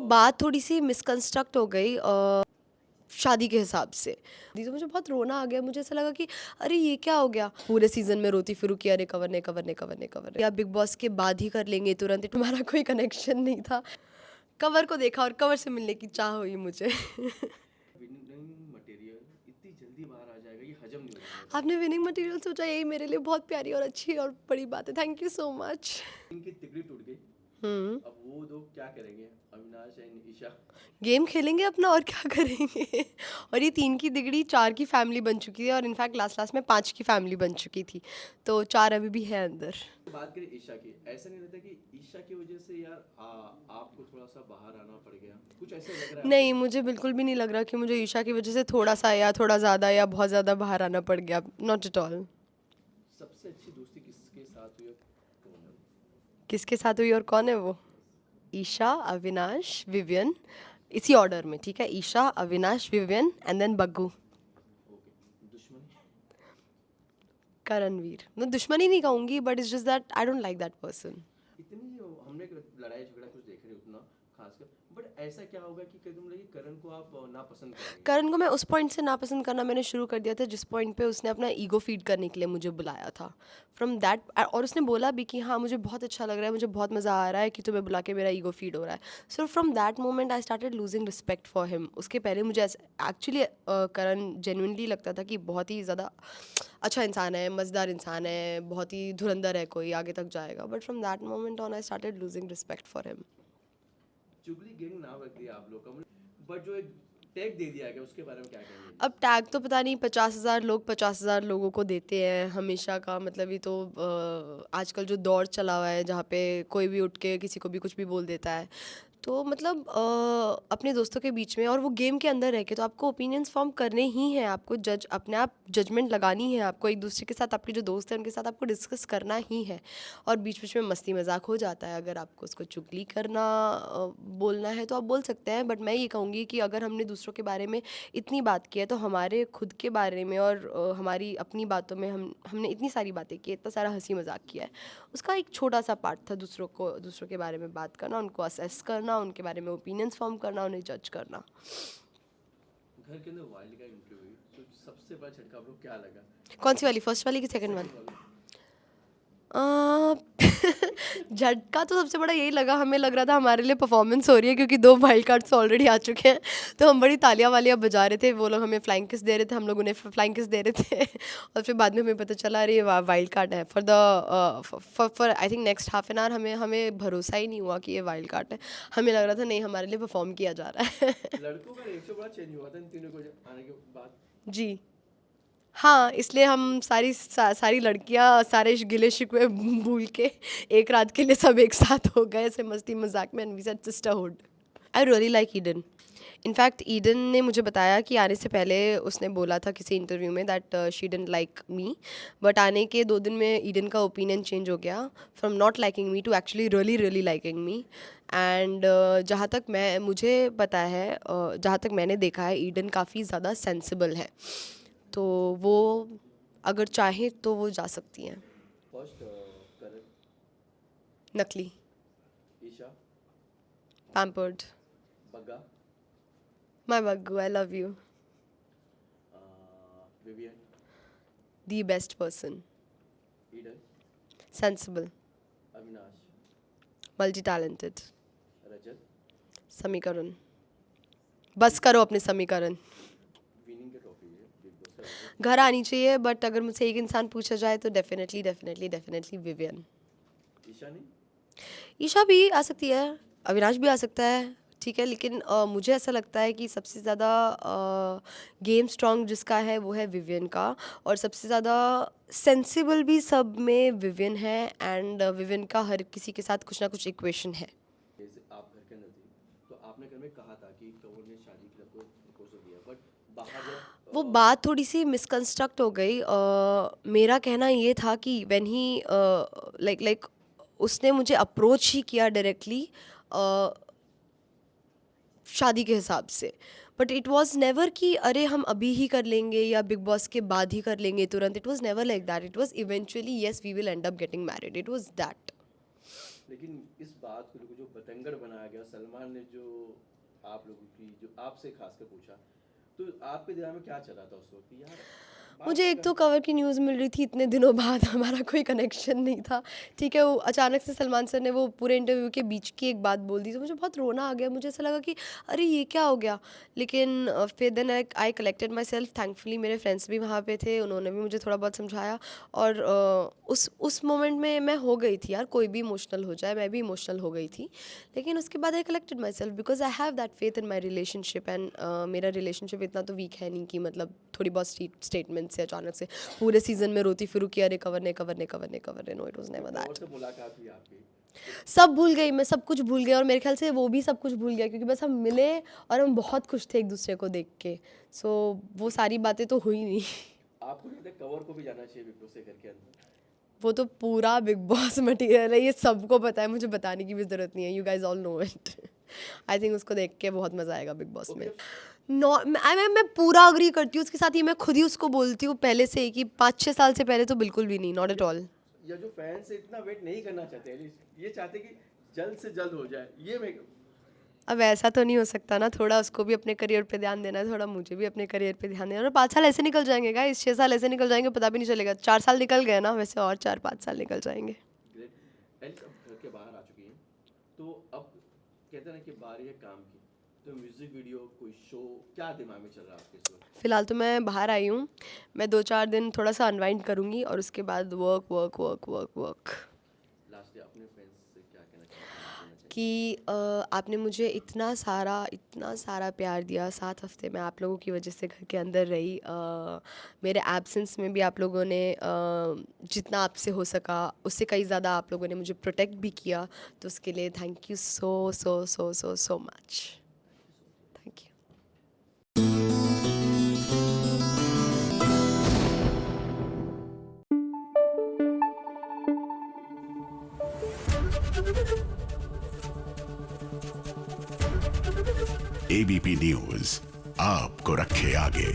बात थोड़ी सी मिसकंस्ट्रक्ट हो गई शादी के हिसाब से। तो मुझे बहुत रोना आ गया, मुझे ऐसा लगा कि अरे ये क्या हो गया। पूरे सीजन में रोती फिरू कि अरे कवर नहीं कवर नहीं कवर नहीं कवर नहीं, या बिग बॉस के बाद ही कर लेंगे तुरंत, तुम्हारा कोई कनेक्शन नहीं था। कवर को देखा और कवर से मिलने की चाह हुई मुझे। विनिंग मटेरियल इतनी जल्दी बाहर आ जाएगा, ये हजम नहीं हो रहा मेरे आपने विनिंग मटेरियल सोचा, यही मेरे लिए बहुत प्यारी और अच्छी और बड़ी बात है। Thank you so much. को। इनकी तिगड़ी टूट गई। हम्म। अब वो दो क्या करेंगे, अविनाश एंड ईशा। गेम खेलेंगे अपना और क्या करेंगे। और ये 3 की दिगड़ी 4 की फैमिली बन चुकी है, और इनफैक्ट लास्ट लास्ट में 5 की फैमिली बन चुकी थी, तो 4 अभी भी है अंदर। बात करें ईशा की, ऐसा नहीं लगता कि ईशा की वजह से यार आपको थोड़ा सा बाहर आना पड़ गया, कुछ ऐसा लग रहा है नहीं, आपको? मुझे बिल्कुल भी नहीं लग रहा कि मुझे ईशा की वजह से थोड़ा सा या थोड़ा ज़्यादा या बहुत ज़्यादा बाहर आना पड़ गया, नॉट एट ऑल। सबसे अच्छी दोस्ती किसके साथ हुई और कौन है? किसके साथ हुई और कौन है वो? ईशा, अविनाश, विवियन, इसी ऑर्डर में, ठीक है? Isha, Avinash, Vivian and then Baggu. Okay, दुश्मनी। करणवीर, मैं दुश्मनी नहीं कहूँगी, but it's just that I don't like that person. इतनी हमने लड़ाई झगड़ा कुछ देख रहे उतना खासकर, बट ऐसा क्या होगा कि कदम लगी करण को आप नापसंद करेंगे? करण को मैं उस पॉइंट से नापसंद करना मैंने शुरू कर दिया था जिस पॉइंट पे उसने अपना ईगो फीड करने के लिए मुझे बुलाया था। फ्रॉम दैट, और उसने बोला भी कि हाँ मुझे बहुत अच्छा लग रहा है, मुझे बहुत मज़ा आ रहा है कि तुम्हें बुला के मेरा ईगो फीड हो रहा है। So from that moment I started losing respect for him. उसके पहले मुझे एक्चुअली करण जेन्युइनली लगता था कि बहुत ही ज़्यादा अच्छा इंसान है, मज़ेदार इंसान है, बहुत ही धुरंधर है, कोई आगे तक जाएगा। But from that moment on I started losing respect for him. चुगली गैंग नाम रख दिया आप लोग का, बट जो एक टैग दे दिया गया उसके बारे में क्या कहेंगे? अब टैग तो पता नहीं 50,000 लोग 50,000 लोगों को देते हैं हमेशा का, मतलब ये तो आजकल जो दौर चला हुआ है जहाँ पे कोई भी उठ के किसी को भी कुछ भी बोल देता है, तो मतलब अपने दोस्तों के बीच में, और वो गेम के अंदर रह के, तो आपको ओपिनियंस फॉर्म करने ही हैं, आपको जज अपने आप जजमेंट लगानी है, आपको एक दूसरे के साथ, आपके जो दोस्त हैं उनके साथ आपको डिस्कस करना ही है। और बीच बीच में मस्ती मजाक हो जाता है, अगर आपको उसको चुगली करना बोलना है तो आप बोल सकते हैं। बट मैं ये कहूँगी कि अगर हमने दूसरों के बारे में इतनी बात की है तो हमारे खुद के बारे में और हमारी अपनी बातों में हमने इतनी सारी बातें की, इतना सारा हंसी मजाक किया है, उसका एक छोटा सा पार्ट था दूसरों के बारे में बात करना, उनको असेस करना, उनके बारे में ओपिनियंस फॉर्म करना, उन्हें जज करना। घर के अंदर वाइल्ड का इंटरव्यू हुई, तो सबसे बड़ा झटका आप लोग क्या लगा? कौन सी वाली, फर्स्ट वाली कि सेकंड वाली? सेकंड वाला। अ, झटका तो सबसे बड़ा यही लगा, हमें लग रहा था हमारे लिए परफॉर्मेंस हो रही है, क्योंकि 2 वाइल्ड कार्ड्स ऑलरेडी आ चुके हैं, तो हम बड़ी तालियां वालियां बजा रहे थे, वो लोग हमें फ्लाइंग किस दे रहे थे, हम लोग उन्हें फ्लाइंग किस दे रहे थे। और फिर बाद में हमें पता चला अरे वाह वाइल्ड कार्ड है for I think next half an hour हमें भरोसा ही नहीं हुआ कि ये वाइल्ड कार्ड है। हमें लग रहा था नहीं, हमारे लिए परफॉर्म किया जा रहा है। लड़कों का रिएक्शन बड़ा चेंज हुआ था इन तीनों को आने के बाद। जी हाँ, इसलिए हम सारी लड़कियाँ सारे गिले शिकवे भूल के एक रात के लिए सब एक साथ हो गए ऐसे मस्ती मजाक में, and we said sisterhood. I really like Eden. In fact Eden ने मुझे बताया कि आने से पहले उसने बोला था किसी इंटरव्यू में that she didn't like me, but आने के 2 दिन में ईडन का ओपिनियन चेंज हो गया from not liking me to actually really really liking me. And जहाँ तक मुझे पता है, जहाँ तक मैंने देखा है, ईडन काफ़ी ज़्यादा सेंसिबल है, तो वो अगर चाहें तो वो जा सकती हैं। फर्स्ट करण, नकली, Isha, pampered, Bagga, my Baggu, I love you, Vivian, the best person, Eden, sensible, Avinash, multi talented, Rajat, समीकरण। बस करो अपने समीकरण। विनिंग के ट्रॉफी है बिग बॉस का विनर। घर आनी चाहिए, बट अगर मुझसे एक इंसान पूछा जाए तो definitely definitely definitely Vivian. Isha नहीं? ईशा भी आ सकती है, अविनाश भी आ सकता है, ठीक है, लेकिन मुझे ऐसा लगता है कि सबसे ज़्यादा गेम स्ट्रॉन्ग जिसका है वो है विवियन का, और सबसे ज़्यादा सेंसिबल भी सब में विवियन है, एंड विवियन का हर किसी के साथ कुछ ना कुछ इक्वेशन है। जैसे आप घर के अंदर थी, तो आपने घर में कहा था कि कंवर ने शादी के लिए आपको प्रपोजल दिया, बट बाहर जब वो बात थोड़ी सी मिसकंस्ट्रक्ट हो गई। मेरा कहना ये था कि व्हेन ही लाइक उसने मुझे अप्रोच ही किया डायरेक्टली शादी के हिसाब से, बट इट वाज नेवर कि अरे हम अभी ही कर लेंगे या बिग बॉस के बाद ही कर लेंगे तुरंत। It was never like that, it was eventually yes we will end up getting married, it was that. लेकिन इस बात को लेकर जो बतंगड़ बनाया गया, सलमान ने जो आप लोगों की जो आपसे खासकर पूछा, तो आपके दिमाग में क्या चल रहा था उस वक्त कि यार बात मुझे एक कर। तो कवर की न्यूज़ मिल रही थी इतने दिनों बाद, हमारा कोई कनेक्शन नहीं था, ठीक है। वो अचानक से सलमान सर ने वो पूरे इंटरव्यू के बीच की एक बात बोल दी, तो मुझे बहुत रोना आ गया। मुझे ऐसा लगा कि अरे ये क्या हो गया। लेकिन फिर then I collected myself. Thankfully मेरे फ्रेंड्स भी वहाँ पे थे, उन्होंने भी मुझे थोड़ा बहुत समझाया। और उस मोमेंट में मैं हो गई थी यार, कोई भी इमोशनल हो जाए, मैं भी इमोशनल हो गई थी। लेकिन उसके बाद आई collected my self because I have that faith in my relationship. And मेरा रिलेशनशिप इतना तो वीक है नहीं कि मतलब थोड़ी बहुत स्टेटमेंट से अचानक से पूरे सीजन में रोती फिरूँ कि अरे कवर ने कवर ने कवर ने कवर ने। नो, इट वाज नेवर और दैट। से मुलाकात हुई आपकी? सब भूल गई मैं, सब कुछ भूल गई, और मेरे ख्याल से वो भी सब कुछ भूल गया, क्योंकि बस हम मिले और हम बहुत खुश थे एक दूसरे को देख के। सो वो सारी बातें तो हुई नहीं। आपको नहीं लगता कवर को भी जाना चाहिए बिग बॉस के घर के अंदर? वो तो पूरा बिग बॉस मटेरियल है, ये सबको पता है, मुझे बताने की भी ज़रूरत नहीं है। You guys all know it. I think उसको देख के बहुत मज़ा आएगा बिग बॉस में। ओके। नो, मैं पूरा अग्री करती हूँ उसके साथ। ये मैं खुद ही उसको बोलती हूँ पहले से ही कि 5-6 साल से पहले तो बिल्कुल भी नहीं, नॉट एट ऑल। या जो फैंस इतना वेट नहीं करना चाहते एटलीस्ट ये चाहते कि जल्द से जल्द हो जाए, ये मैं अब ऐसा तो नहीं हो सकता ना, थोड़ा उसको भी अपने करियर पे ध्यान देना है, थोड़ा मुझे भी अपने करियर पे ध्यान देना है। और 5 साल ऐसे निकल जाएंगे गाइस, 6 साल ऐसे निकल जाएंगे, पता भी नहीं चलेगा। 4 साल निकल गए ना वैसे, और 4-5 साल निकल जाएंगे। ग्रेट। एलिस अब घर के बाहर आ चुकी हैं, तो अब कहते हैं ना कि बारी है काम की, तो म्यूजिक वीडियो कोई शो क्या दिमाग में चल रहा है आपके इस वक्त? फ़िलहाल तो मैं बाहर आई हूँ, मैं 2-4 दिन थोड़ा सा अनवाइंड करूँगी और उसके बाद work work work work work. Last अपने फ्रेंड्स से क्या कहना चाहिए? कि आपने मुझे इतना सारा प्यार दिया। 7 हफ्ते मैं आप लोगों की वजह से घर के अंदर रही। मेरे एब्सेंस में भी आप लोगों ने जितना आपसे हो सका उससे कई ज़्यादा आप लोगों ने मुझे प्रोटेक्ट भी किया, तो उसके लिए thank you so so so so so much. Thank you. ABP news आपको रखे आगे।